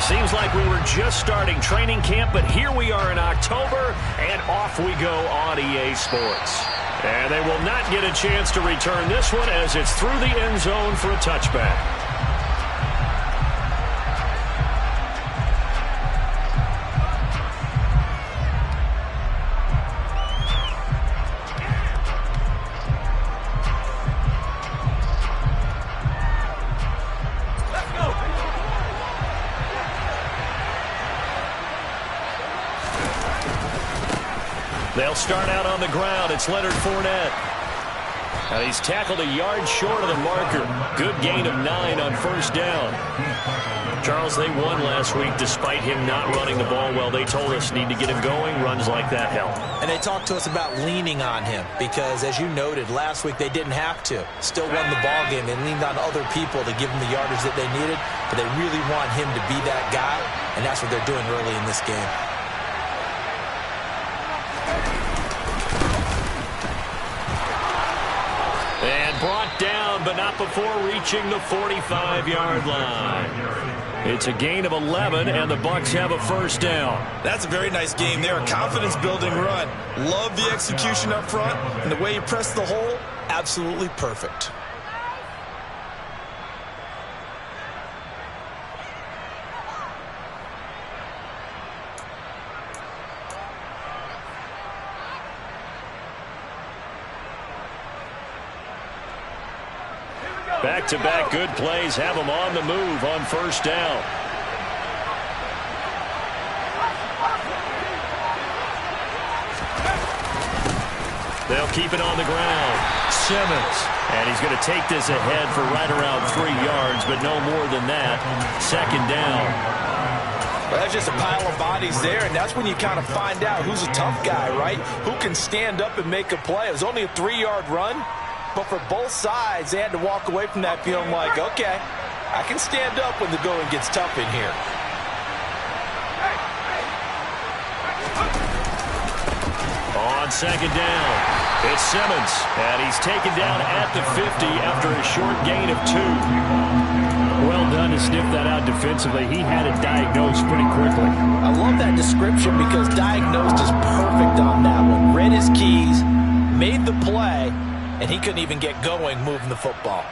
Seems like we were just starting training camp, but here we are in October, and off we go on EA Sports. And they will not get a chance to return this one as it's through the end zone for a touchback. They'll start out on the ground. It's Leonard Fournette. And he's tackled a yard short of the marker. Good gain of 9 on first down. Charles, they won last week despite him not running the ball well. They told us need to get him going. Runs like that help. And they talked to us about leaning on him because, as you noted, last week they didn't have to. Still won the ball game. They leaned on other people to give them the yardage that they needed, but they really want him to be that guy, and that's what they're doing early in this game. And brought down, but not before reaching the 45-yard line. It's a gain of 11, and the Bucs have a first down. That's a very nice game there. A confidence-building run. Love the execution up front, and the way you press the hole, absolutely perfect. Back-to-back good plays have them on the move on first down. They'll keep it on the ground. Simmons. And he's going to take this ahead for right around 3 yards, but no more than that. Second down. Well, that's just a pile of bodies there, and that's when you kind of find out who's a tough guy, right? Who can stand up and make a play. It was only a 3-yard run. But for both sides, they had to walk away from that feeling like, okay, I can stand up when the going gets tough in here. On second down, it's Simmons, and he's taken down at the 50 after a short gain of 2. Well done to sniff that out defensively. He had it diagnosed pretty quickly. I love that description because diagnosed is perfect on that one. Read his keys, made the play, and he couldn't even get going moving the football.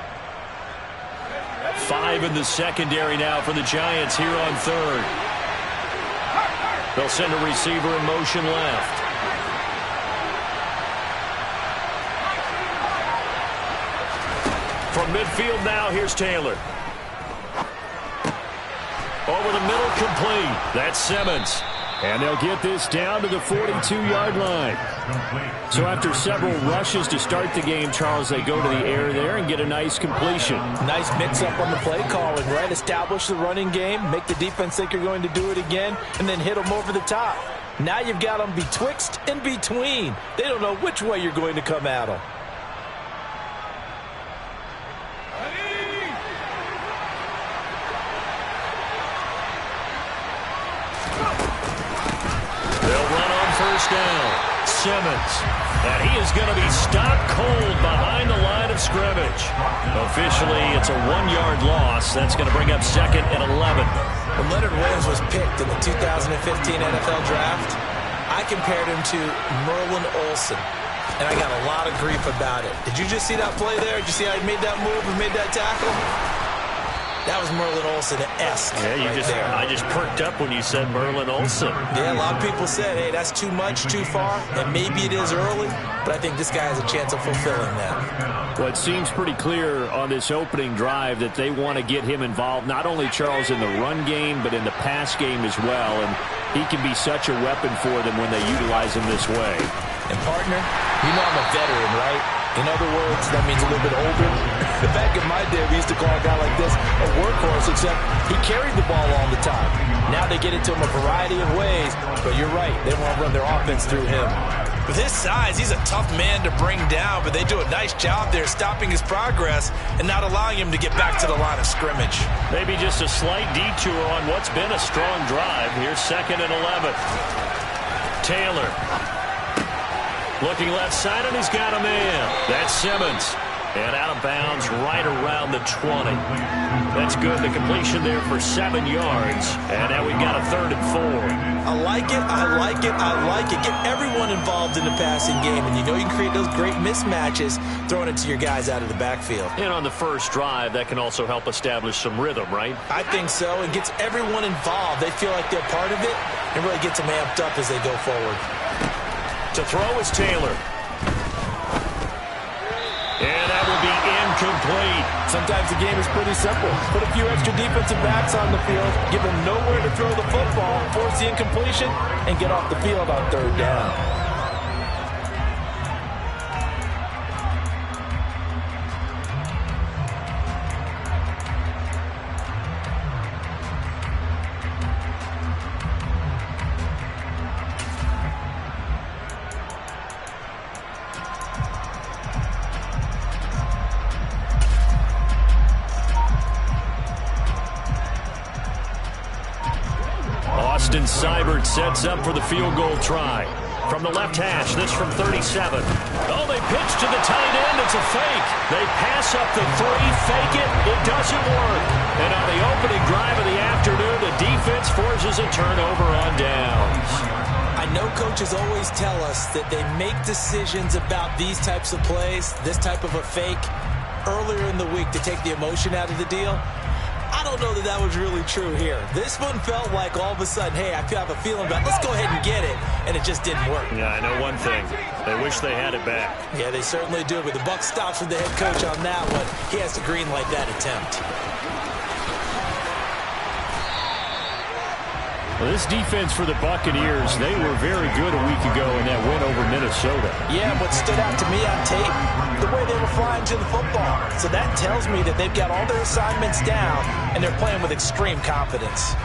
5 in the secondary now for the Giants here on third. They'll send a receiver in motion left. From midfield now, here's Taylor. Over the middle, complete. That's Simmons. And they'll get this down to the 42-yard line. So after several rushes to start the game, Charles, they go to the air there and get a nice completion. Nice mix-up on the play calling, right? Establish the running game, make the defense think you're going to do it again, and then hit them over the top. Now you've got them betwixt and between. They don't know which way you're going to come at them. First down, Simmons. And he is going to be stopped cold behind the line of scrimmage. Officially, it's a 1-yard loss. That's going to bring up second and 11. When Leonard Williams was picked in the 2015 NFL Draft, I compared him to Merlin Olsen. And I got a lot of grief about it. Did you just see that play there? Did you see how he made that move and made that tackle? That was Merlin Olsen-esque. Yeah, I just perked up when you said Merlin Olsen. Yeah, a lot of people said, hey, that's too much, too far, and maybe it is early, but I think this guy has a chance of fulfilling that. Well, it seems pretty clear on this opening drive that they want to get him involved, not only, Charles, in the run game, but in the pass game as well, and he can be such a weapon for them when they utilize him this way. And, partner, you know I'm a veteran, right? In other words, that means a little bit older. Back in my day, we used to call a guy like this a workhorse, except he carried the ball all the time. Now they get it to him a variety of ways, but you're right. They want to run their offense through him. With his size, he's a tough man to bring down, but they do a nice job there stopping his progress and not allowing him to get back to the line of scrimmage. Maybe just a slight detour on what's been a strong drive. Here's second and 11. Taylor. Looking left side, and he's got a man. That's Simmons. And out of bounds right around the 20. That's good. The completion there for 7 yards. And now we've got a 3rd and 4. I like it, I like it, I like it. Get everyone involved in the passing game, and you know you can create those great mismatches throwing it to your guys out of the backfield. And on the first drive, that can also help establish some rhythm, right? I think so. It gets everyone involved. They feel like they're part of it, and really gets them amped up as they go forward. To throw is Taylor. And that will be incomplete. Sometimes the game is pretty simple. Put a few extra defensive backs on the field, give them nowhere to throw the football, force the incompletion, and get off the field on 3rd down. Austin Seibert sets up for the field goal try. From the left hash, this from 37. Oh, they pitch to the tight end. It's a fake. They pass up the 3, fake it. It doesn't work. And on the opening drive of the afternoon, the defense forces a turnover on downs. I know coaches always tell us that they make decisions about these types of plays, this type of a fake, earlier in the week to take the emotion out of the deal. I don't know that that was really true here. This one felt like all of a sudden, hey, I have a feeling about let's go ahead and get it, and it just didn't work. Yeah, I know one thing. They wish they had it back. Yeah, they certainly do, but the buck stops with the head coach on that one. He has to greenlight that attempt. Well, this defense for the Buccaneers, they were very good a week ago in that win over Minnesota. Yeah, what stood out to me on tape, the way they were flying to the football. So that tells me that they've got all their assignments down, and they're playing with extreme confidence.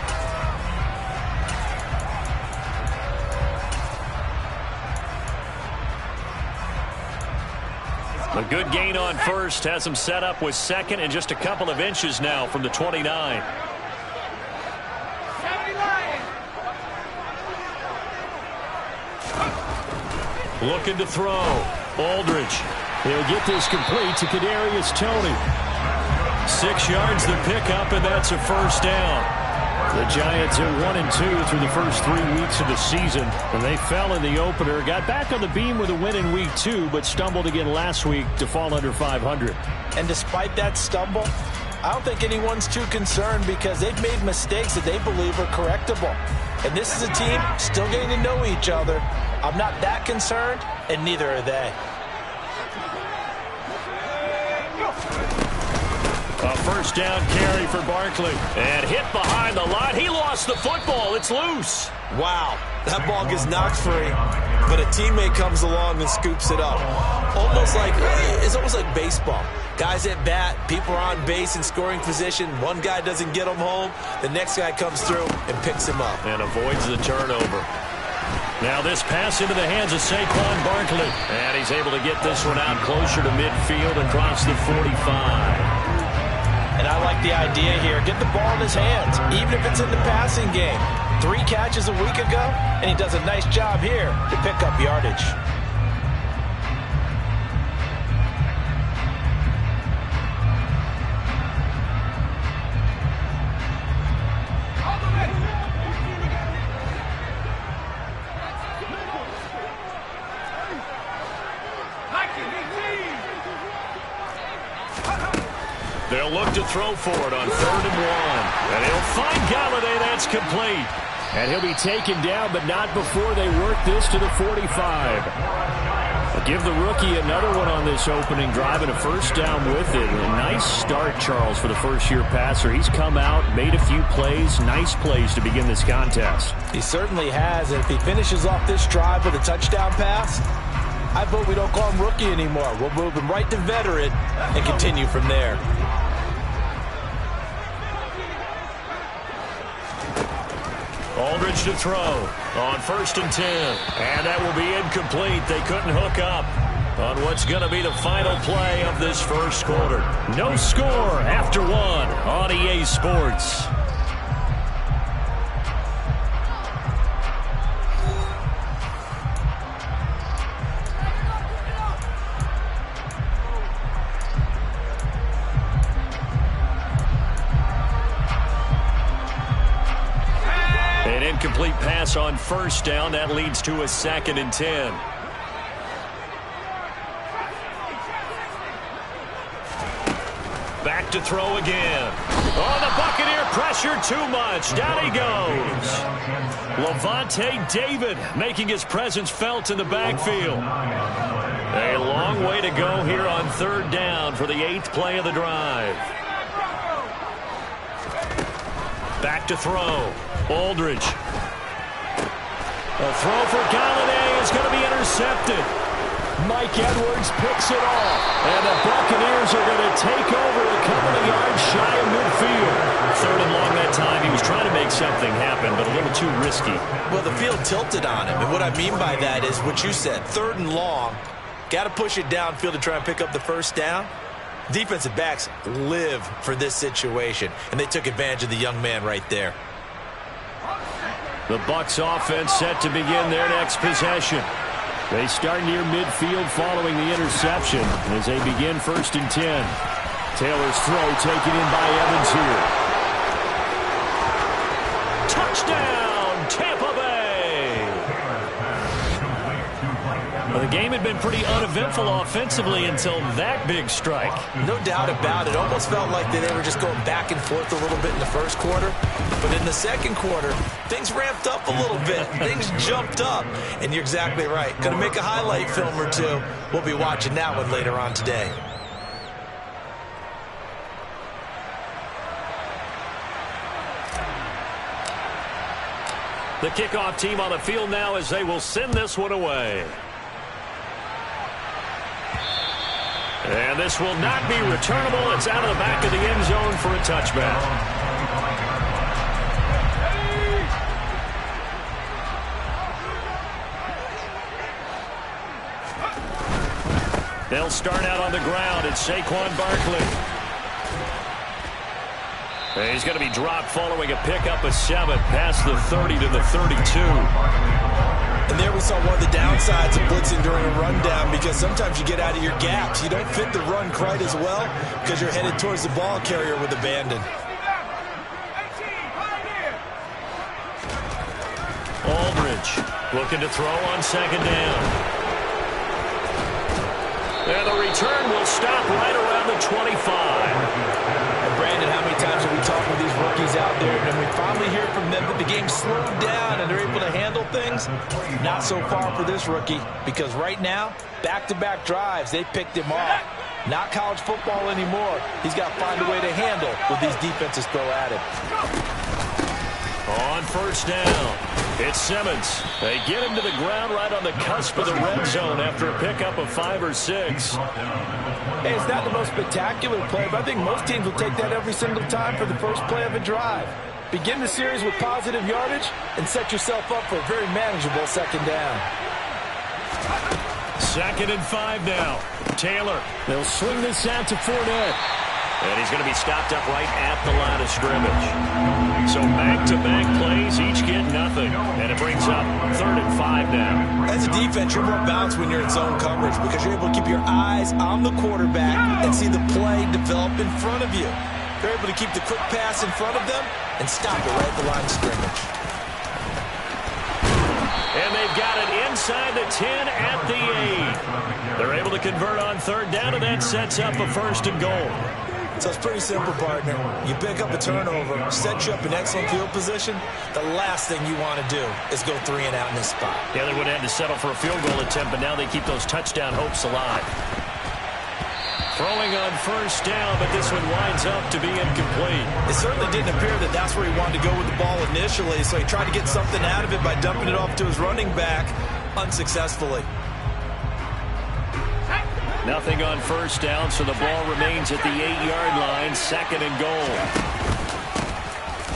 A good gain on first has them set up with 2nd and just a couple of inches now from the 29. Looking to throw. Aldridge. He'll get this complete to Kadarius Toney. 6 yards the pickup, and that's a 1st down. The Giants are 1-2 through the first 3 weeks of the season, and they fell in the opener. Got back on the beam with a win in week 2, but stumbled again last week to fall under 500. And despite that stumble, I don't think anyone's too concerned because they've made mistakes that they believe are correctable. And this is a team still getting to know each other. I'm not that concerned, and neither are they. A 1st down carry for Barkley. And hit behind the line. He lost the football. It's loose. Wow, that ball gets knocked free, but a teammate comes along and scoops it up. It's almost like baseball. Guys at bat, people are on base in scoring position. One guy doesn't get him home. The next guy comes through and picks him up. And avoids the turnover. Now this pass into the hands of Saquon Barkley. And he's able to get this one out closer to midfield across the 45. And I like the idea here. Get the ball in his hands, even if it's in the passing game. 3 catches a week ago, and he does a nice job here to pick up yardage. They'll look to throw for it on 3rd and 1. And he'll find Galladay. That's complete. And he'll be taken down, but not before they work this to the 45. I'll give the rookie another one on this opening drive and a 1st down with it. A nice start, Charles, for the first-year passer. He's come out, made a few plays, nice plays to begin this contest. He certainly has, and if he finishes off this drive with a touchdown pass, I vote we don't call him rookie anymore. We'll move him right to veteran and continue from there. Aldridge to throw on 1st and 10. And that will be incomplete. They couldn't hook up on what's going to be the final play of this first quarter. No score after 1 on EA Sports. incomplete pass on first down. That leads to a 2nd and 10. Back to throw again. Oh, the Buccaneer pressure too much. Down he goes. Lavonte David making his presence felt in the backfield. A long way to go here on 3rd down for the 8th play of the drive. Back to throw. Aldridge. A throw for Galladay is going to be intercepted. Mike Edwards picks it off. And the Buccaneers are going to take over a couple of yards shy of midfield. 3rd and long that time. He was trying to make something happen, but a little too risky. Well, the field tilted on him. And what I mean by that is what you said. 3rd and long. Got to push it downfield to try and pick up the first down. Defensive backs live for this situation, and they took advantage of the young man right there. The Bucs offense set to begin their next possession. They start near midfield following the interception as they begin 1st and 10. Taylor's throw taken in by Evans here. Touchdown, Tampa Bay! Well, the game had been pretty uneventful offensively until that big strike. No doubt about it. Almost felt like they were just going back and forth a little bit in the first quarter. But in the second quarter, things ramped up a little bit. Things jumped up. And you're exactly right. Going to make a highlight film or two. We'll be watching that one later on today. The kickoff team on the field now as they will send this one away. And this will not be returnable. It's out of the back of the end zone for a touchback. They'll start out on the ground. It's Saquon Barkley. And he's going to be dropped following a pickup of 7 past the 30 to the 32. And there we saw one of the downsides of blitzing during a rundown, because sometimes you get out of your gaps. You don't fit the run quite as well because you're headed towards the ball carrier with abandon. Aldridge looking to throw on 2nd down. And the return will stop right around the 25. And Brandon, how many times have we talked with these rookies out there, and we finally hear from them that the game slowed down and they're able to handle things? Not so far for this rookie, because right now, back-to-back drives, they picked him off. Not college football anymore. He's got to find a way to handle what these defenses throw at him. On 1st down, it's Simmons. They get him to the ground right on the cusp of the red zone after a pickup of 5 or 6. Hey, it's not the most spectacular play, but I think most teams will take that every single time for the first play of a drive. Begin the series with positive yardage and set yourself up for a very manageable 2nd down. 2nd and 5 now. Taylor. They'll swing this out to Fournette. And he's going to be stopped up right at the line of scrimmage. So back-to-back plays, each get nothing. And it brings up 3rd and 5 now. As a defense, you're more balanced when you're in zone coverage because you're able to keep your eyes on the quarterback and see the play develop in front of you. You're able to keep the quick pass in front of them and stop it right at the line of scrimmage. And they've got it inside the 10 at the 8. They're able to convert on 3rd down, and that sets up a 1st and goal. So it's pretty simple, partner. You pick up a turnover, set you up in excellent field position. The last thing you want to do is go 3 and out in this spot. Yeah, they would have had to settle for a field goal attempt, but now they keep those touchdown hopes alive. Throwing on 1st down, but this one winds up to be incomplete. It certainly didn't appear that that's where he wanted to go with the ball initially, so he tried to get something out of it by dumping it off to his running back unsuccessfully. Nothing on 1st down, so the ball remains at the 8-yard line, 2nd and goal.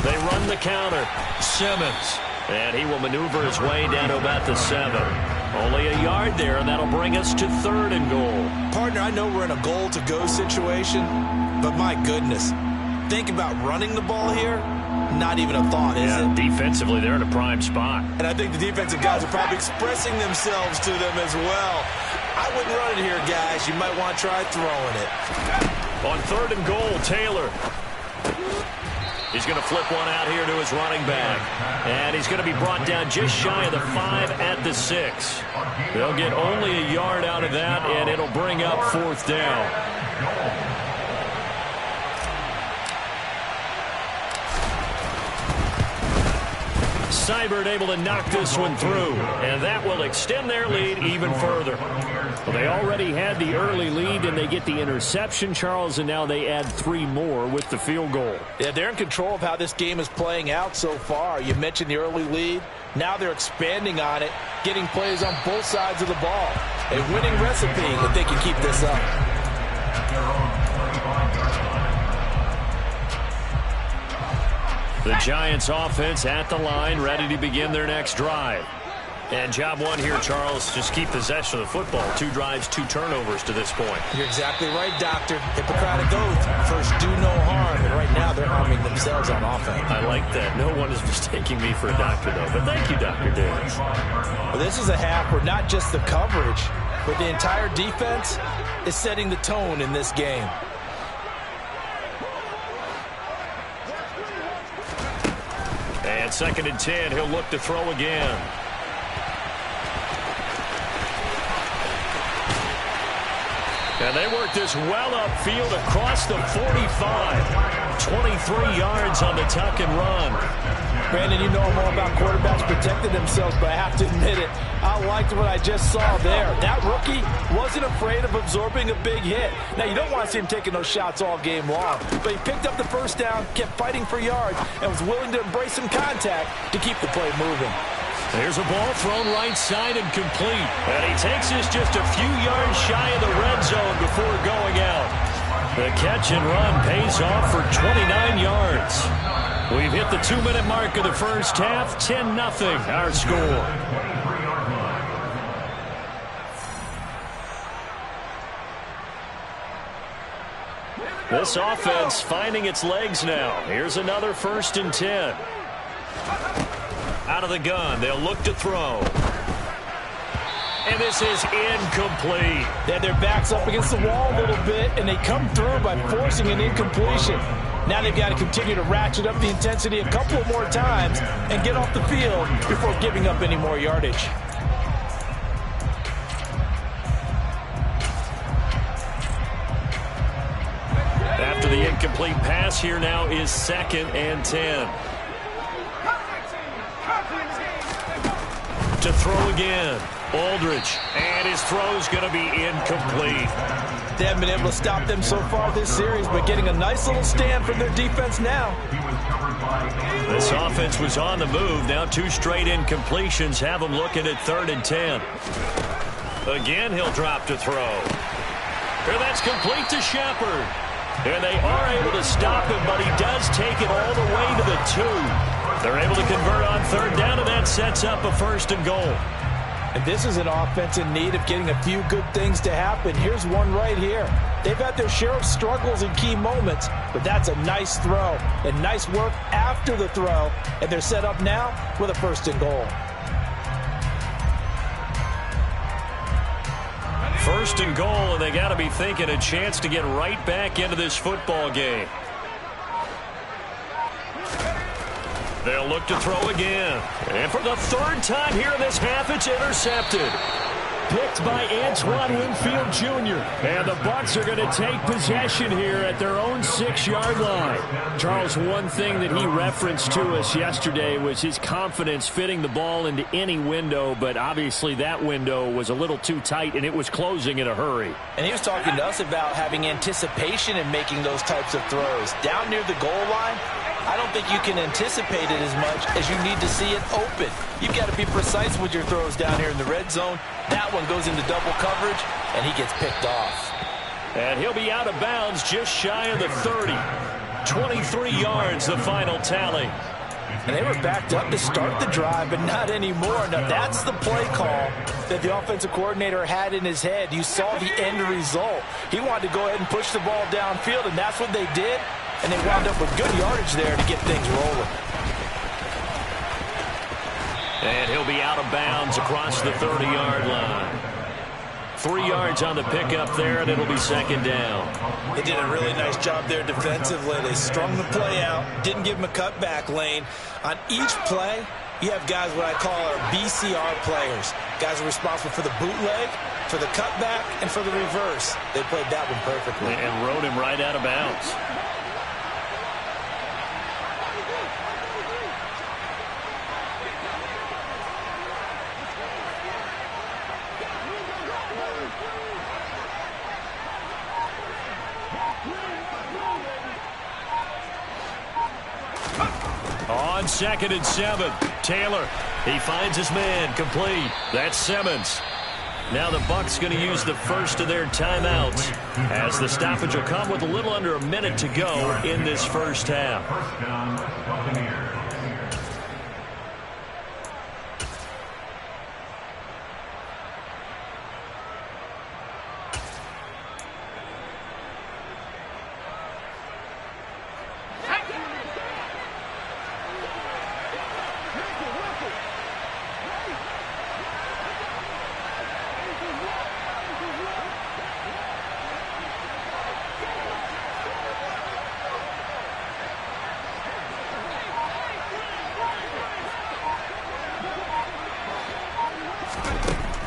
They run the counter. Simmons. And he will maneuver his way down to about the 7. Only a yard there, and that'll bring us to 3rd and goal. Partner, I know we're in a goal-to-go situation, but my goodness. Think about running the ball here. Not even a thought, is it? Defensively, they're in a prime spot. And I think the defensive guys are probably expressing themselves to them as well. I wouldn't run it here, guys. You might want to try throwing it. On 3rd and goal, Taylor. He's going to flip one out here to his running back. And he's going to be brought down just shy of the 5 at the 6. They'll get only a yard out of that, and it'll bring up 4th down. Seibert able to knock this one through, and that will extend their lead even further. Well, they already had the early lead, and they get the interception, Charles, and now they add 3 more with the field goal. Yeah, they're in control of how this game is playing out so far. You mentioned the early lead. Now they're expanding on it, getting plays on both sides of the ball. A winning recipe if they can keep this up. The Giants offense at the line, ready to begin their next drive. And job one here, Charles, just keep possession of the football. 2 drives, 2 turnovers to this point. You're exactly right, Doctor. Hippocratic oath. First, do no harm. And right now, they're harming themselves on offense. I like that. No one is mistaking me for a doctor, though. But thank you, Dr. Davis. Well, this is a half where not just the coverage, but the entire defense is setting the tone in this game. And 2nd and 10, he'll look to throw again. And they work this well upfield across the 45. 23 yards on the tuck and run. Brandon, you know more about quarterbacks protecting themselves, but I have to admit it. I liked what I just saw there. That rookie wasn't afraid of absorbing a big hit. Now, you don't want to see him taking those shots all game long, but he picked up the first down, kept fighting for yards, and was willing to embrace some contact to keep the play moving. There's a ball thrown right side and complete. And he takes this just a few yards shy of the red zone before going out. The catch and run pays off for 29 yards. We've hit the 2-minute mark of the first half. 10-0 our score. This offense finding its legs now. Here's another 1st and 10. Out of the gun, they'll look to throw. And this is incomplete. They had their backs up against the wall a little bit, and they come through by forcing an incompletion. Now they've got to continue to ratchet up the intensity a couple more times and get off the field before giving up any more yardage. After the incomplete pass, here now is 2nd and 10. To throw again. Aldridge. And his throw's going to be incomplete. They haven't been able to stop them so far this series, but getting a nice little stand from their defense now. This offense was on the move. Now 2 straight incompletions have them looking at 3rd and 10. Again, he'll drop to throw. And that's complete to Shepard. And they are able to stop him, but he does take it all the way to the 2. They're able to convert on 3rd down, and that sets up a 1st and goal. And this is an offense in need of getting a few good things to happen. Here's one right here. They've had their share of struggles in key moments, but that's a nice throw and nice work after the throw. And they're set up now with a 1st and goal. 1st and goal, and they got to be thinking a chance to get right back into this football game. They'll look to throw again. And for the 3rd time here in this half, it's intercepted. Picked by Antoine Winfield Jr. And the Bucs are going to take possession here at their own 6-yard line. Charles, one thing that he referenced to us yesterday was his confidence fitting the ball into any window, but obviously that window was a little too tight, and it was closing in a hurry. And he was talking to us about having anticipation in making those types of throws. Down near the goal line, I don't think you can anticipate it as much as you need to see it open. You've got to be precise with your throws down here in the red zone. That one goes into double coverage, and he gets picked off. And he'll be out of bounds just shy of the 30. 23 yards, the final tally. And they were backed up to start the drive, but not anymore. Now, that's the play call that the offensive coordinator had in his head. You saw the end result. He wanted to go ahead and push the ball downfield, and that's what they did. And they wound up with good yardage there to get things rolling. And he'll be out of bounds across the 30-yard line. 3 yards on the pickup there, and it'll be second down. They did a really nice job there defensively. They strung the play out, didn't give him a cutback lane. On each play, you have guys what I call our BCR players. Guys are responsible for the bootleg, for the cutback, and for the reverse. They played that one perfectly. And rode him right out of bounds. On 2nd and 7, Taylor. He finds his man, complete. That's Simmons. Now the Bucs going to use the first of their timeouts as the stoppage will come with a little under a minute to go in this first half.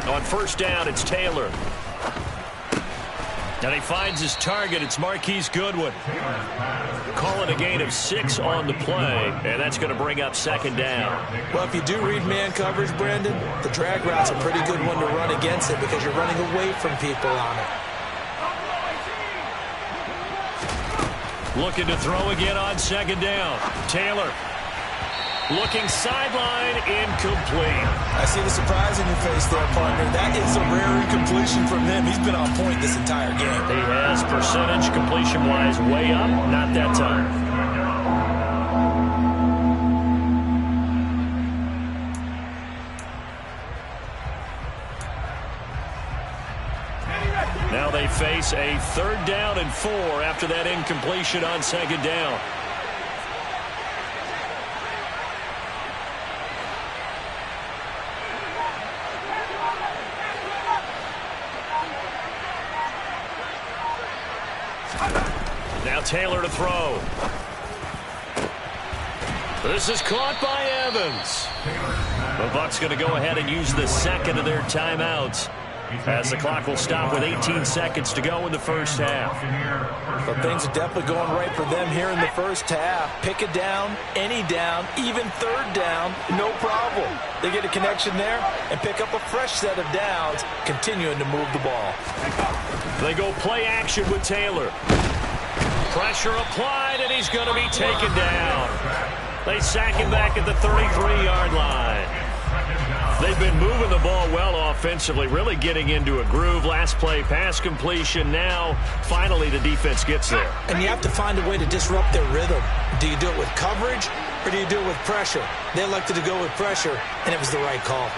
On first down, it's Taylor. And he finds his target. It's Marquise Goodwin. Calling a gain of 6 on the play, and that's going to bring up second down. Well, if you do read man coverage, Brandon, the drag route's a pretty good one to run against it because you're running away from people on it. Looking to throw again on second down. Taylor. Looking sideline, incomplete. I see the surprise in your face there, partner. That is a rare incompletion from him. He's been on point this entire game. He has percentage completion-wise way up. Not that time. Now they face a 3rd down and 4 after that incompletion on second down. Now Taylor to throw. This is caught by Evans. The Bucs going to go ahead and use the second of their timeouts as the clock will stop with 18 seconds to go in the first half. But things are definitely going right for them here in the first half. Pick a down, any down, even 3rd down, no problem. They get a connection there and pick up a fresh set of downs, continuing to move the ball. They go play action with Taylor. Pressure applied, and he's going to be taken down. They sack him back at the 33-yard line. They've been moving the ball well offensively, really getting into a groove. Last play, pass completion. Now, finally, the defense gets there. And you have to find a way to disrupt their rhythm. Do you do it with coverage, or do you do it with pressure? They elected to go with pressure, and it was the right call.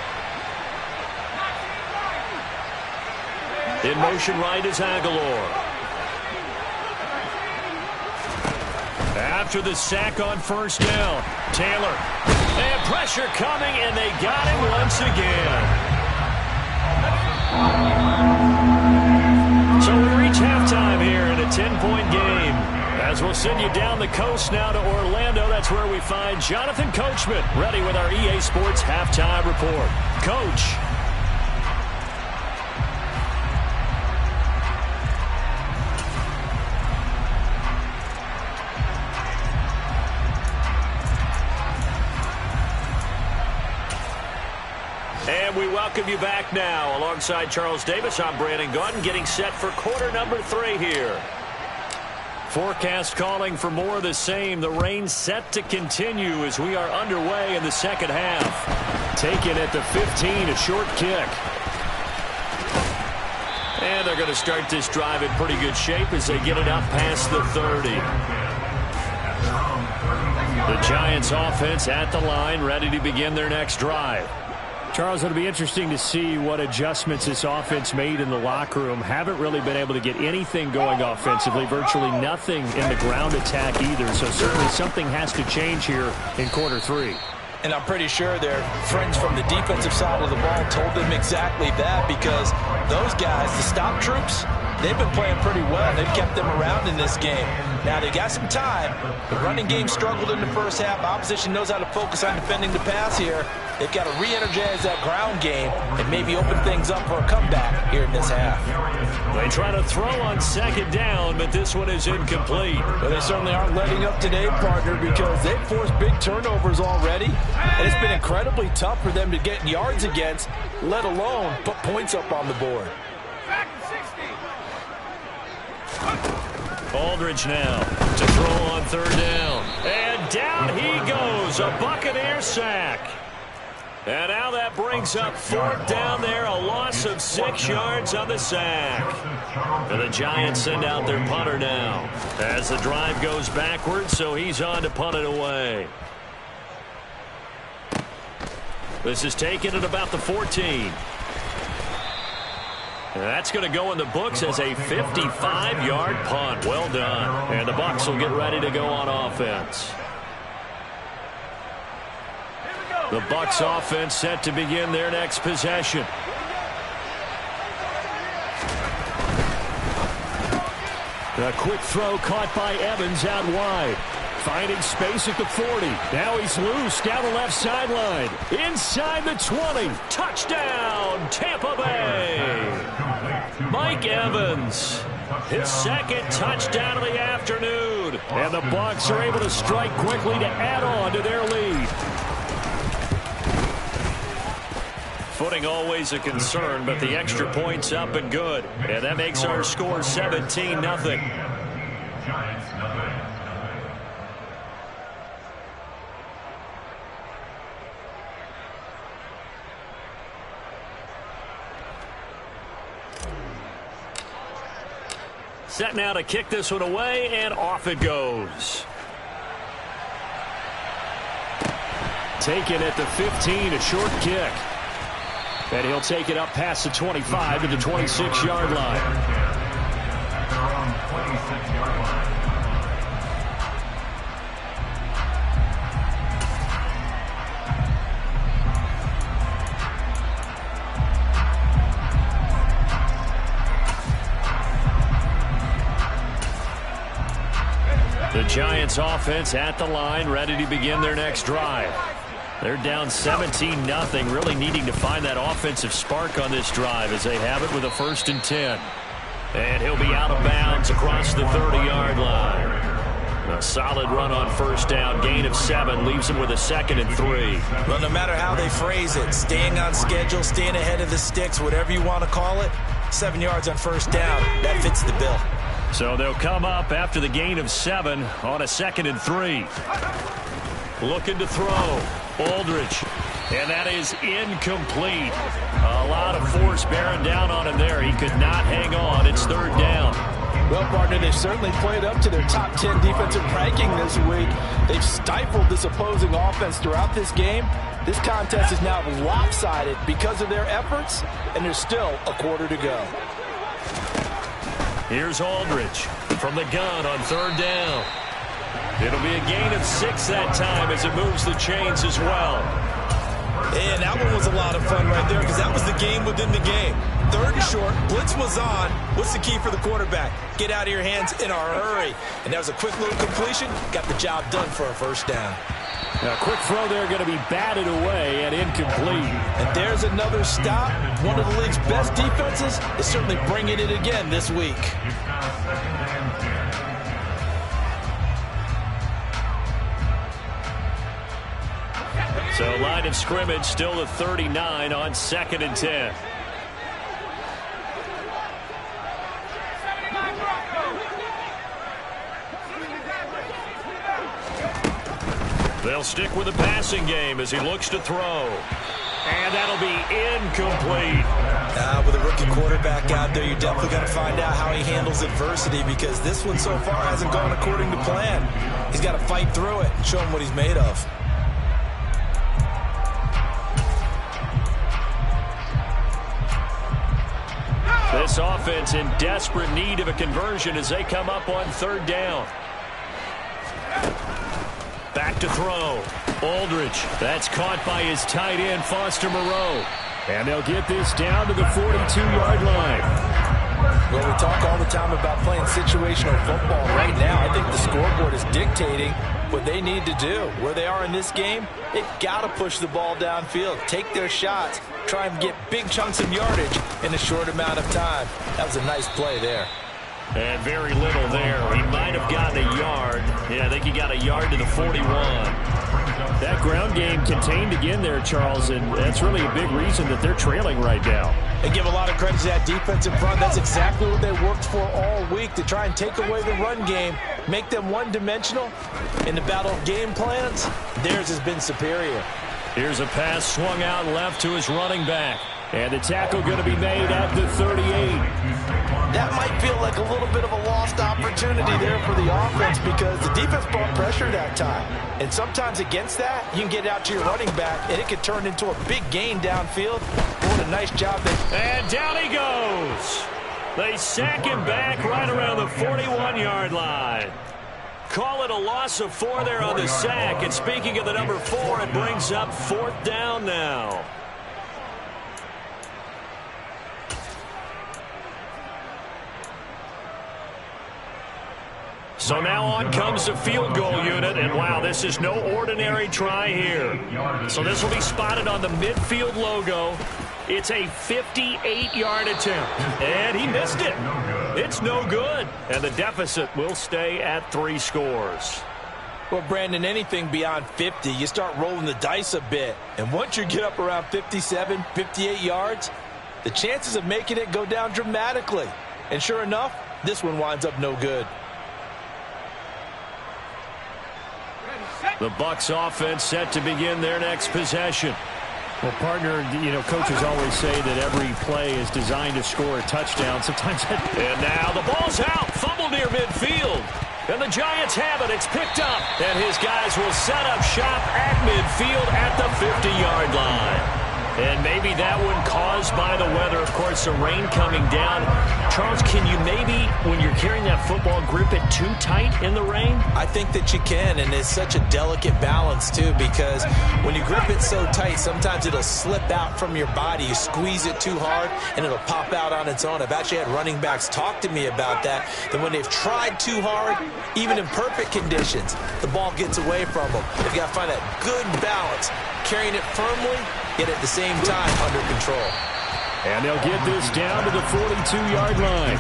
In motion right is Aguilar. After the sack on first down, Taylor. And pressure coming, and they got him once again. So we reach halftime here in a 10-point game. As we'll send you down the coast now to Orlando, that's where we find Jonathan Coachman ready with our EA Sports Halftime Report. Coach. And we welcome you back now. Alongside Charles Davis, I'm Brandon Gaudin, getting set for quarter number 3 here. Forecast calling for more of the same. The rain set to continue as we are underway in the second half. Taken at the 15, a short kick. And they're going to start this drive in pretty good shape as they get it up past the 30. The Giants offense at the line, ready to begin their next drive. Charles, it'll be interesting to see what adjustments this offense made in the locker room. Haven't really been able to get anything going offensively, virtually nothing in the ground attack either. So certainly something has to change here in quarter 3. And I'm pretty sure their friends from the defensive side of the ball told them exactly that, because those guys, the stop troops, they've been playing pretty well. They've kept them around in this game. Now, they got some time. The running game struggled in the first half. Opposition knows how to focus on defending the pass here. They've got to re-energize that ground game and maybe open things up for a comeback here in this half. They try to throw on second down, but this one is incomplete. Well, they certainly aren't letting up today, partner, because they've forced big turnovers already, and it's been incredibly tough for them to get yards against, let alone put points up on the board. Aldridge now to throw on third down. And down he goes, a Buccaneer sack. And now that brings up fourth down there, a loss of 6 yards on the sack. And the Giants send out their punter now as the drive goes backwards, so he's on to punt it away. This is taken at about the 14. And that's going to go in the books as a 55-yard punt. Well done. And the Bucs will get ready to go on offense. The Bucs offense set to begin their next possession. A quick throw caught by Evans out wide. Finding space at the 40. Now he's loose down the left sideline. Inside the 20. Touchdown, Tampa Bay. Mike Evans. His second touchdown of the afternoon. And the Bucs are able to strike quickly to add on to their lead. Footing always a concern, but the extra point's up and good. And that makes our score 17-0. Set now to kick this one away, and off it goes. Taken at the 15, a short kick. And he'll take it up past the 25 to the 26-yard line. The Giants offense at the line, ready to begin their next drive. They're down 17-0, really needing to find that offensive spark on this drive as they have it with a 1st and 10. And he'll be out of bounds across the 30-yard line. A solid run on first down, gain of 7, leaves him with a 2nd and 3. Well, no matter how they phrase it, staying on schedule, staying ahead of the sticks, whatever you want to call it, 7 yards on first down, that fits the bill. So they'll come up after the gain of 7 on a 2nd and 3. Looking to throw. Aldridge. And that is incomplete. A lot of force bearing down on him there. He could not hang on. It's 3rd down. Well, partner, they've certainly played up to their top 10 defensive ranking this week. They've stifled this opposing offense throughout this game. This contest is now lopsided because of their efforts, and there's still a quarter to go. Here's Aldridge from the gun on 3rd down. It'll be a gain of 6 that time as it moves the chains as well. And that one was a lot of fun right there because that was the game within the game. 3rd and short, blitz was on. What's the key for the quarterback? Get out of your hands in a hurry. And that was a quick little completion. Got the job done for a 1st down. Now, a quick throw there going to be batted away and incomplete. And there's another stop. One of the league's best defenses is certainly bringing it again this week. So line of scrimmage still the 39 on 2nd and 10. They'll stick with the passing game as he looks to throw. And that'll be incomplete. With a rookie quarterback out there, you're definitely going to find out how he handles adversity because this one so far hasn't gone according to plan. He's got to fight through it and show him what he's made of. This offense in desperate need of a conversion as they come up on 3rd down. Back back to throw. Aldridge, that's caught by his tight end, Foster Moreau. And they'll get this down to the 42-yard line. Well, we talk all the time about playing situational football. Right now, I think the scoreboard is dictating what they need to do. Where they are in this game, they've got to push the ball downfield, take their shots, try and get big chunks of yardage in a short amount of time. That was a nice play there. And very little there. He might have gotten a yard. Yeah, I think he got a yard to the 41. That ground game contained again there, Charles, and that's really a big reason that they're trailing right now. They give a lot of credit to that defense in front. That's exactly what they worked for all week, to try and take away the run game, make them one-dimensional. In the battle of game plans, theirs has been superior. Here's a pass swung out left to his running back. And the tackle going to be made at the 38. That might feel like a little bit of a lost opportunity there for the offense, because the defense brought pressure that time. And sometimes against that, you can get out to your running back, and it could turn into a big gain downfield. What a nice job. And down he goes. They sack him back right around the 41-yard line. Call it a loss of 4 there on the sack. And speaking of the number 4, it brings up 4th down now. So now on comes the field goal unit, and wow, this is no ordinary try here. So this will be spotted on the midfield logo. It's a 58-yard attempt, and he missed it. It's no good, and the deficit will stay at 3 scores. Well, Brandon, anything beyond 50, you start rolling the dice a bit. And once you get up around 57, 58 yards, the chances of making it go down dramatically. And sure enough, this one winds up no good. The Bucs offense set to begin their next possession. Well, partner, you know, coaches always say that every play is designed to score a touchdown. Sometimes. And now the ball's out. Fumble near midfield. And the Giants have it. It's picked up. And his guys will set up shop at midfield at the 50-yard line. And maybe that one caused by the weather. Of course, the rain coming down. Charles, can you maybe, when you're carrying that football, grip it too tight in the rain? I think that you can, and it's such a delicate balance, too, because when you grip it so tight, sometimes it'll slip out from your body. You squeeze it too hard, and it'll pop out on its own. I've actually had running backs talk to me about that when they've tried too hard, even in perfect conditions, the ball gets away from them. They've got to find that good balance, carrying it firmly, yet at the same time under control. And they'll get this down to the 42-yard line.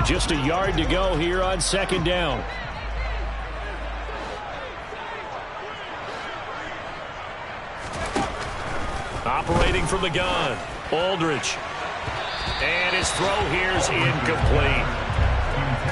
Just a yard to go here on 2nd down. Operating from the gun, Aldridge. And his throw here is incomplete.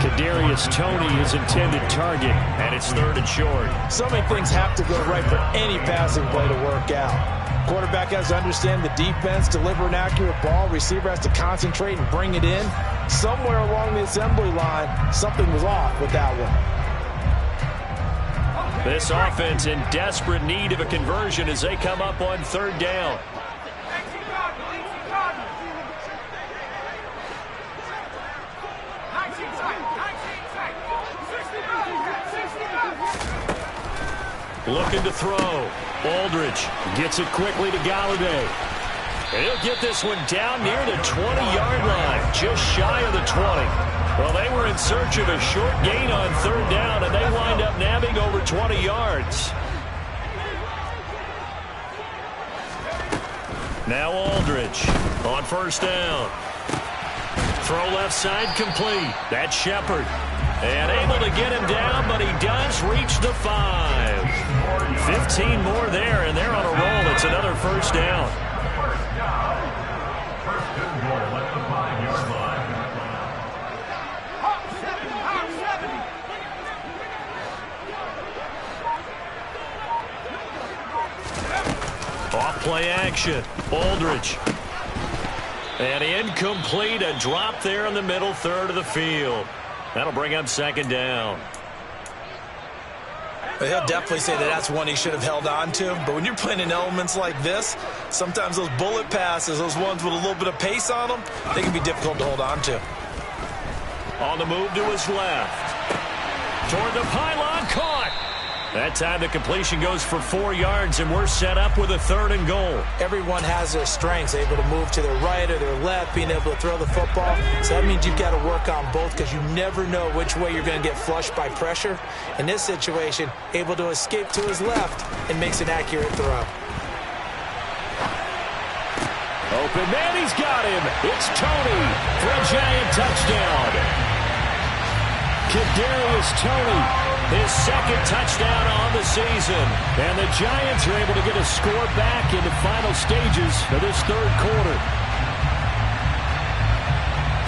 Kadarius Toney, his intended target, and it's 3rd and short. So many things have to go right for any passing play to work out. Quarterback has to understand the defense, deliver an accurate ball. Receiver has to concentrate and bring it in. Somewhere along the assembly line, something was off with that one. This offense in desperate need of a conversion as they come up on 3rd down. Looking to throw. Aldridge gets it quickly to Galladay. And he'll get this one down near the 20-yard line, just shy of the 20. Well, they were in search of a short gain on 3rd down, and they wind up nabbing over 20 yards. Now Aldridge on 1st down. Throw left side complete. That's Shepard. And able to get him down, but he does reach the 5. 15 more there, and they're on a roll. It's another 1st down. Off play action. Aldridge. And incomplete. A drop there in the middle 3rd of the field. That'll bring up 2nd down. He'll definitely say that that's one he should have held on to. But when you're playing in elements like this, sometimes those bullet passes, those ones with a little bit of pace on them, they can be difficult to hold on to. On the move to his left. Toward the pylon, caught. That time the completion goes for 4 yards, and we're set up with a 3rd and goal. Everyone has their strengths, able to move to their right or their left, being able to throw the football. So that means you've got to work on both because you never know which way you're going to get flushed by pressure. In this situation, able to escape to his left and makes an accurate throw. Open man, he's got him. It's Toney for a Giant touchdown. Kadarius Toney, his 2nd touchdown on the season. And the Giants are able to get a score back in the final stages of this 3rd quarter.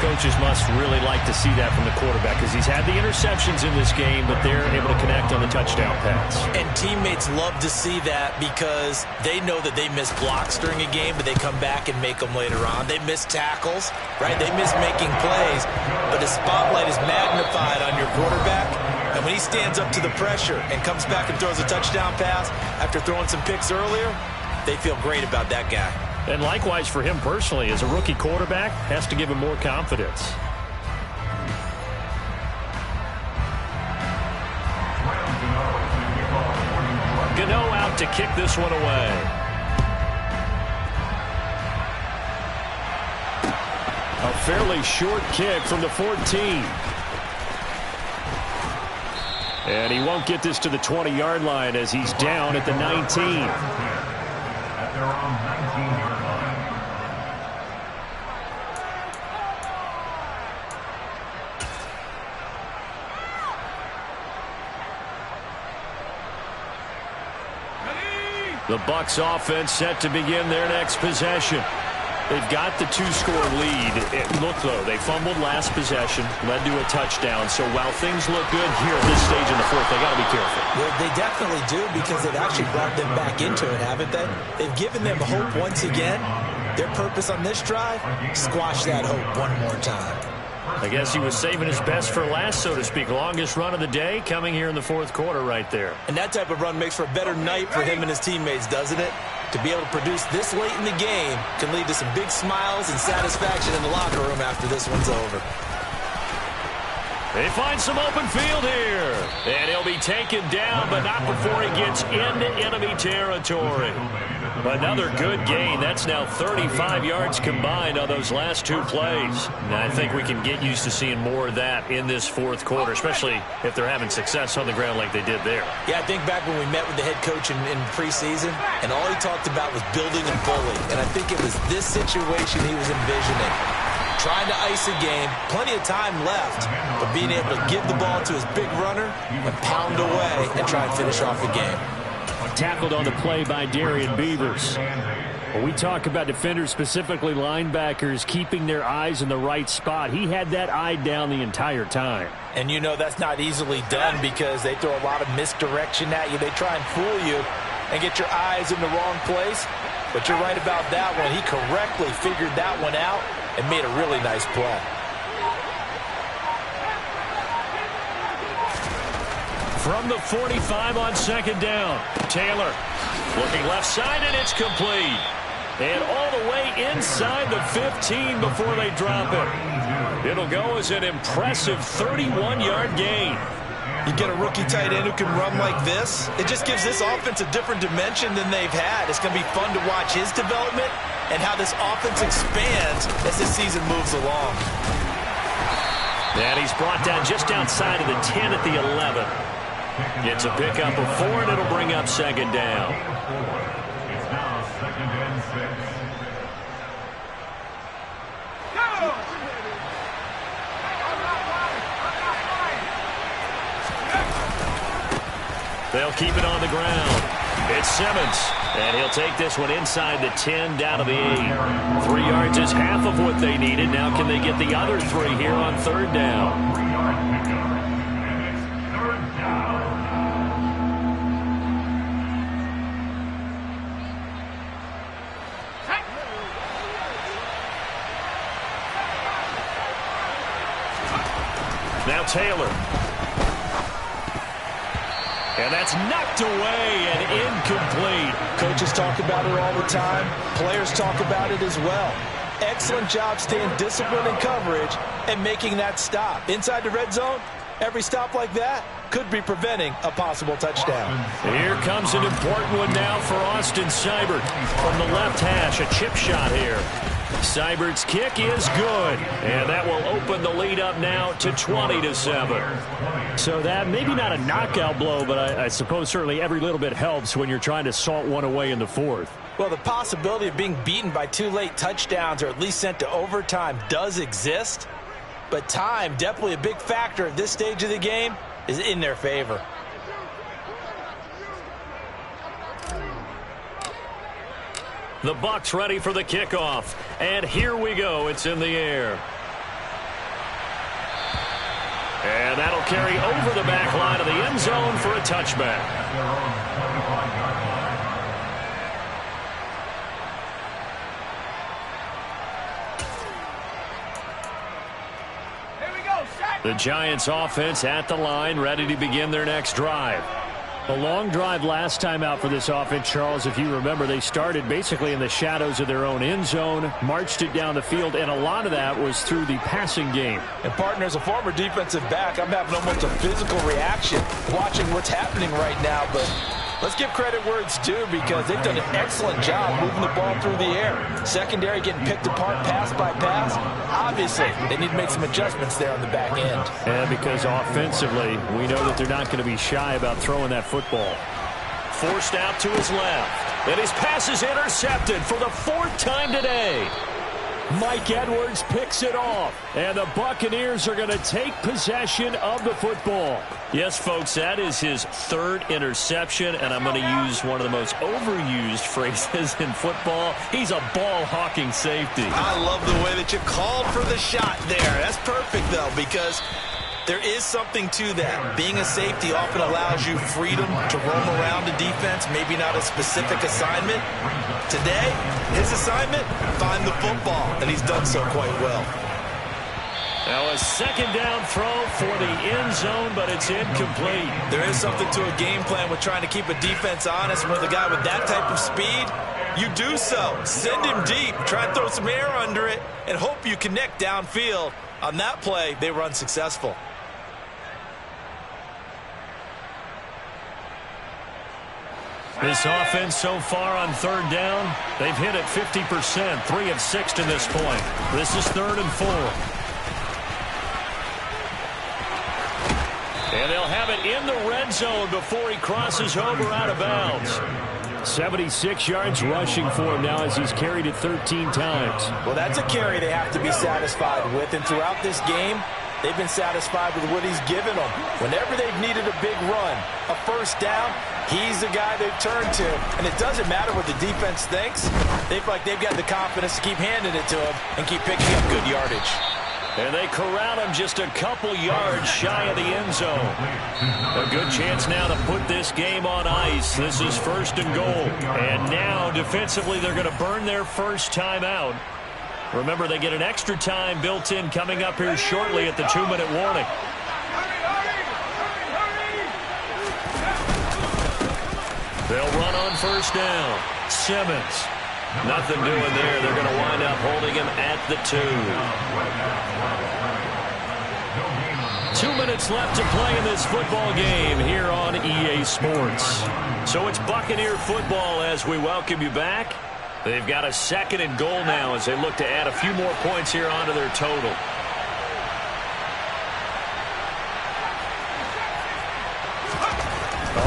Coaches must really like to see that from the quarterback because he's had the interceptions in this game, but they're able to connect on the touchdown pass. And teammates love to see that because they know that they miss blocks during a game, but they come back and make them later on. They miss tackles, right? They miss making plays, but the spotlight is magnified on your quarterback. And when he stands up to the pressure and comes back and throws a touchdown pass after throwing some picks earlier, they feel great about that guy. And likewise for him personally, as a rookie quarterback, has to give him more confidence. Gano out to kick this one away. A fairly short kick from the 14. And he won't get this to the 20-yard line as he's down at the 19. The Bucs offense set to begin their next possession. They've got the 2-score lead. Look, though, they fumbled last possession, led to a touchdown. So while things look good here at this stage in the 4th, they got to be careful. Well, they definitely do because they've actually brought them back into it, haven't they? They've given them hope once again. Their purpose on this drive, squash that hope one more time. I guess he was saving his best for last, so to speak. Longest run of the day coming here in the 4th quarter right there. And that type of run makes for a better night for him and his teammates, doesn't it? To be able to produce this late in the game can lead to some big smiles and satisfaction in the locker room after this one's over. They find some open field here. And he'll be taken down, but not before he gets into enemy territory. Another good gain. That's now 35 yards combined on those last 2 plays. And I think we can get used to seeing more of that in this 4th quarter, especially if they're having success on the ground like they did there. Yeah, I think back when we met with the head coach in preseason, and all he talked about was building and bullying. And I think it was this situation he was envisioning. Trying to ice a game, plenty of time left, but being able to give the ball to his big runner and pound away and try and finish off the game. Tackled on the play by Darian Beavers. When we talk about defenders, specifically linebackers, keeping their eyes in the right spot, he had that eye down the entire time. And you know that's not easily done because they throw a lot of misdirection at you. They try and fool you and get your eyes in the wrong place. But you're right about that one. He correctly figured that one out and made a really nice play. From the 45 on 2nd down, Taylor looking left side, and it's complete. And all the way inside the 15 before they drop it. It'll go as an impressive 31-yard gain. You get a rookie tight end who can run like this, it just gives this offense a different dimension than they've had. It's going to be fun to watch his development and how this offense expands as this season moves along. And he's brought down just outside of the 10 at the 11. Gets a pickup of 4, and it'll bring up 2nd down. They'll keep it on the ground. It's Simmons, and he'll take this one inside the 10 down to the 8. 3 yards is half of what they needed. Now can they get the other 3 here on 3rd down? Now Taylor. And that's knocked away and incomplete. Coaches talk about it all the time. Players talk about it as well. Excellent job staying disciplined in coverage and making that stop. Inside the red zone, every stop like that could be preventing a possible touchdown. Here comes an important one now for Austin Seibert. From the left hash, a chip shot here. Seibert's kick is good, and that will open the lead up now to 20-7. So that maybe not a knockout blow, but I suppose certainly every little bit helps when you're trying to salt one away in the fourth. Well, the possibility of being beaten by 2 late touchdowns or at least sent to overtime does exist, but time, definitely a big factor at this stage of the game, is in their favor. The Bucs ready for the kickoff. And here we go. It's in the air. And that'll carry over the back line of the end zone for a touchback. The Giants offense at the line, ready to begin their next drive. A long drive last time out for this offense, Charles. If you remember, they started basically in the shadows of their own end zone, marched it down the field, and a lot of that was through the passing game. And, partner, as a former defensive back, I'm having almost a physical reaction watching what's happening right now. But let's give credit where it's due because they've done an excellent job moving the ball through the air. Secondary getting picked apart pass by pass. Obviously, they need to make some adjustments there on the back end. And because offensively, we know that they're not going to be shy about throwing that football. Forced out to his left. And his pass is intercepted for the 4th time today. Mike Edwards picks it off, and the Buccaneers are going to take possession of the football. Yes, folks, that is his 3rd interception, and I'm going to use one of the most overused phrases in football. He's a ball-hawking safety. I love the way that you called for the shot there. That's perfect, though, because there is something to that. Being a safety often allows you freedom to roam around the defense, maybe not a specific assignment. Today, his assignment, find the football, and he's done so quite well. Now a 2nd down throw for the end zone, but it's incomplete. There is something to a game plan with trying to keep a defense honest. With a guy with that type of speed, you do so. Send him deep, try and throw some air under it, and hope you connect downfield. On that play, they were unsuccessful. This offense so far on 3rd down, they've hit it 50%, 3 of 6 to this point. This is 3rd and 4. And they'll have it in the red zone before he crosses over out of bounds. 76 yards rushing for him now as he's carried it 13 times. Well, that's a carry they have to be satisfied with, and throughout this game, they've been satisfied with what he's given them. Whenever they've needed a big run, a 1st down, he's the guy they've turned to. And it doesn't matter what the defense thinks. They feel like they've got the confidence to keep handing it to him and keep picking up good yardage. And they corral him just a couple yards shy of the end zone. A good chance now to put this game on ice. This is 1st and goal. And now, defensively, they're going to burn their first time out. Remember, they get an extra time built in coming up here shortly at the 2-minute warning. They'll run on 1st down. Simmons. Nothing doing there. They're going to wind up holding him at the 2. 2 minutes left to play in this football game here on EA Sports. So it's Buccaneer football as we welcome you back. They've got a 2nd and goal now as they look to add a few more points here onto their total.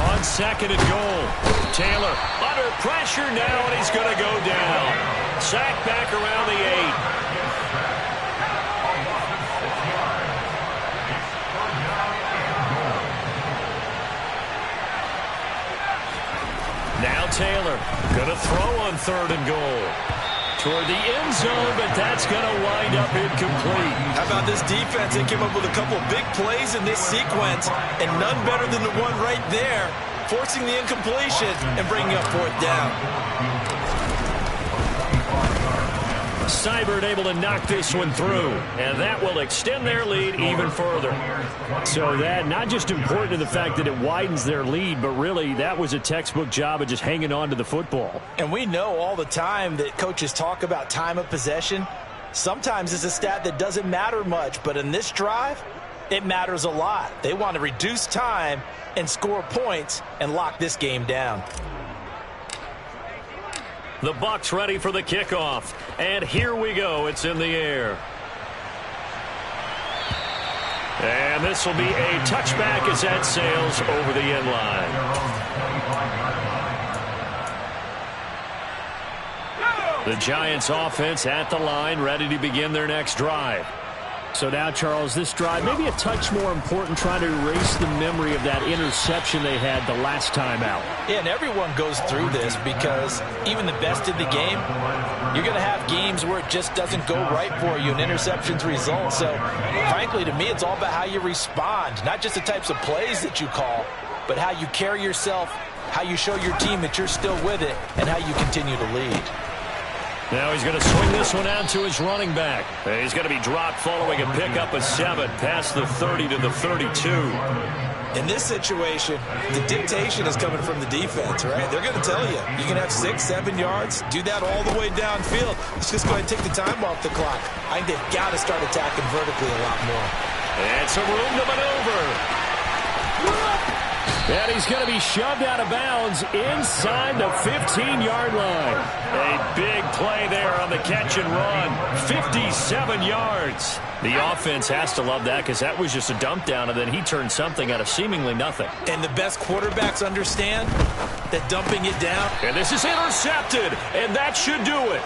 On 2nd and goal. Taylor under pressure now, and he's going to go down. Sacked back around the 8. Now Taylor going to throw on 3rd and goal. Toward the end zone, but that's going to wind up incomplete. How about this defense? They came up with a couple of big plays in this sequence, and none better than the one right there, forcing the incompletion and bringing up 4th down. Seibert able to knock this one through, and that will extend their lead even further. So that not just important to the fact that it widens their lead, but really that was a textbook job of just hanging on to the football. And we know all the time that coaches talk about time of possession. Sometimes it's a stat that doesn't matter much, but in this drive, it matters a lot. They want to reduce time and score points and lock this game down. The Bucs ready for the kickoff. And here we go. It's in the air. And this will be a touchback as that sails over the end line. The Giants offense at the line, ready to begin their next drive. So now, Charles, this drive maybe a touch more important, trying to erase the memory of that interception they had the last time out. Yeah, and everyone goes through this because even the best in the game, you're going to have games where it just doesn't go right for you and interceptions result. So, frankly, to me, it's all about how you respond, not just the types of plays that you call, but how you carry yourself, how you show your team that you're still with it, and how you continue to lead. Now he's going to swing this one out to his running back. He's going to be dropped following a pickup of 7 past the 30 to the 32. In this situation, the dictation is coming from the defense, right? They're going to tell you, you can have 6, 7 yards, do that all the way downfield. Let's just go ahead and take the time off the clock. I think they've got to start attacking vertically a lot more. And some room to maneuver. And he's going to be shoved out of bounds inside the 15-yard line. A big play there on the catch and run. 57 yards. The offense has to love that because that was just a dump down, and then he turned something out of seemingly nothing. And the best quarterbacks understand that dumping it down. And this is intercepted, and that should do it.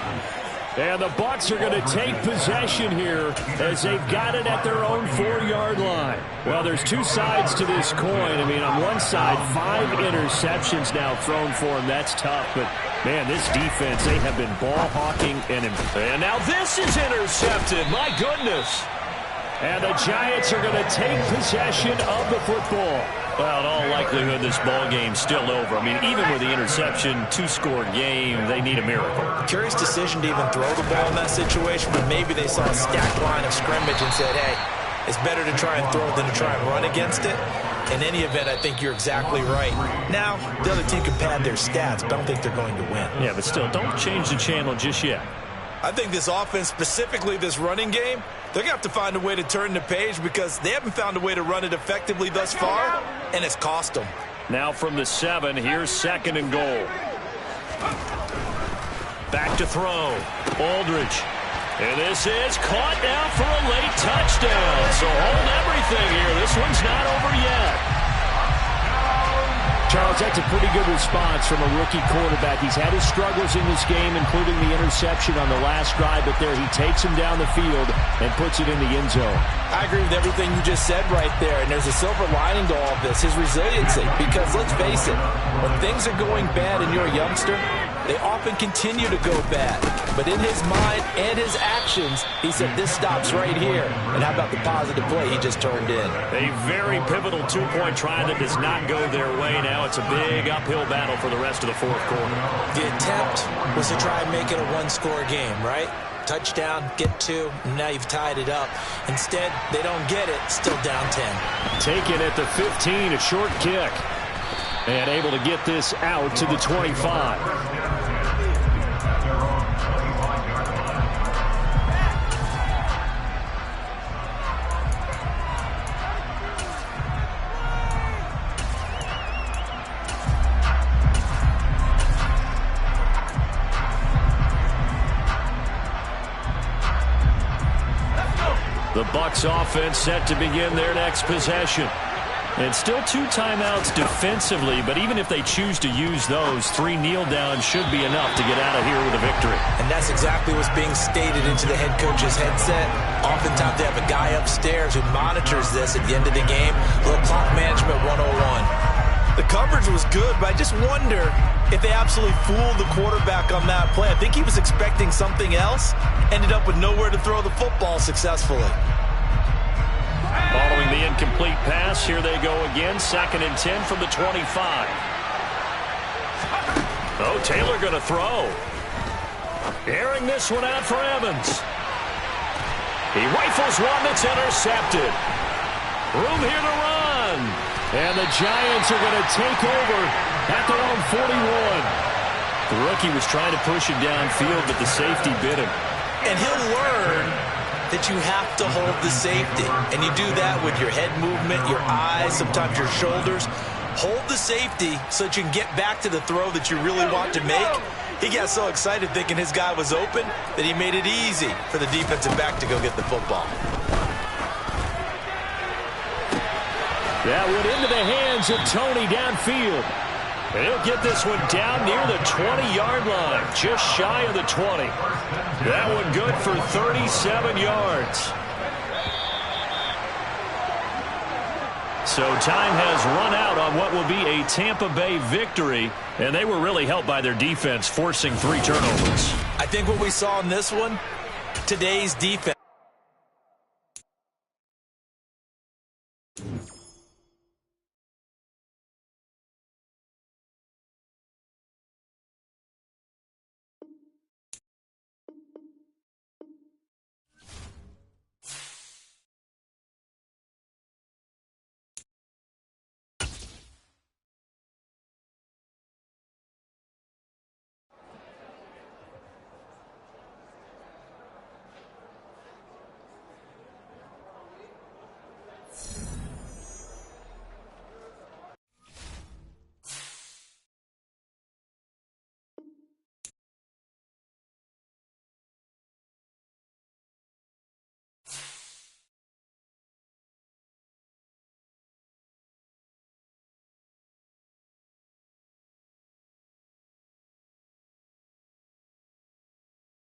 And the Bucs are going to take possession here as they've got it at their own 4-yard line. Well, there's two sides to this coin. I mean, on one side, 5 interceptions now thrown for him. That's tough, but man, this defense, they have been ball hawking and now this is intercepted. My goodness. And the Giants are going to take possession of the football. Well, in all likelihood, this ball game's still over. I mean, even with the interception, 2-score game, they need a miracle. Curious decision to even throw the ball in that situation, but maybe they saw a stacked line of scrimmage and said, hey, it's better to try and throw than to try and run against it. In any event, I think you're exactly right. Now, the other team can pad their stats, but I don't think they're going to win. Yeah, but still, don't change the channel just yet. I think this offense, specifically this running game, they're going to have to find a way to turn the page because they haven't found a way to run it effectively thus far, and it's cost them. Now from the 7, here's 2nd and goal. Back to throw. Aldridge. And this is caught now for a late touchdown. So hold everything here. This one's not over yet. Charles, that's a pretty good response from a rookie quarterback. He's had his struggles in this game, including the interception on the last drive, but there he takes him down the field and puts it in the end zone. I agree with everything you just said right there, and there's a silver lining to all of this, his resiliency, because let's face it, when things are going bad and you're a youngster, they often continue to go bad. But in his mind and his actions, he said, this stops right here. And how about the positive play he just turned in? A very pivotal 2-point try that does not go their way. Now it's a big uphill battle for the rest of the 4th quarter. The attempt was to try and make it a 1-score game, right? Touchdown, get 2, and now you've tied it up. Instead, they don't get it, still down 10. Taken at the 15, a short kick. And able to get this out to the 25. The Bucs offense set to begin their next possession. And still 2 timeouts defensively, but even if they choose to use those, 3 kneel downs should be enough to get out of here with a victory. And that's exactly what's being stated into the head coach's headset. Oftentimes they have a guy upstairs who monitors this at the end of the game. A little clock management 101. The coverage was good, but I just wonder if they absolutely fooled the quarterback on that play. I think he was expecting something else, ended up with nowhere to throw the football successfully. Following the incomplete pass, here they go again. 2nd and 10 from the 25. Oh, Taylor going to throw. Airing this one out for Evans. He rifles one that's intercepted. Room here to run. And the Giants are going to take over at their own 41. The rookie was trying to push it downfield, but the safety bit him. And he'll learn that you have to hold the safety. And you do that with your head movement, your eyes, sometimes your shoulders. Hold the safety so that you can get back to the throw that you really want to make. He got so excited thinking his guy was open that he made it easy for the defensive back to go get the football. That went into the hands of Tony downfield. And he'll get this one down near the 20-yard line, just shy of the 20. That one good for 37 yards. So time has run out on what will be a Tampa Bay victory, and they were really helped by their defense forcing 3 turnovers. I think what we saw in this one, today's defense.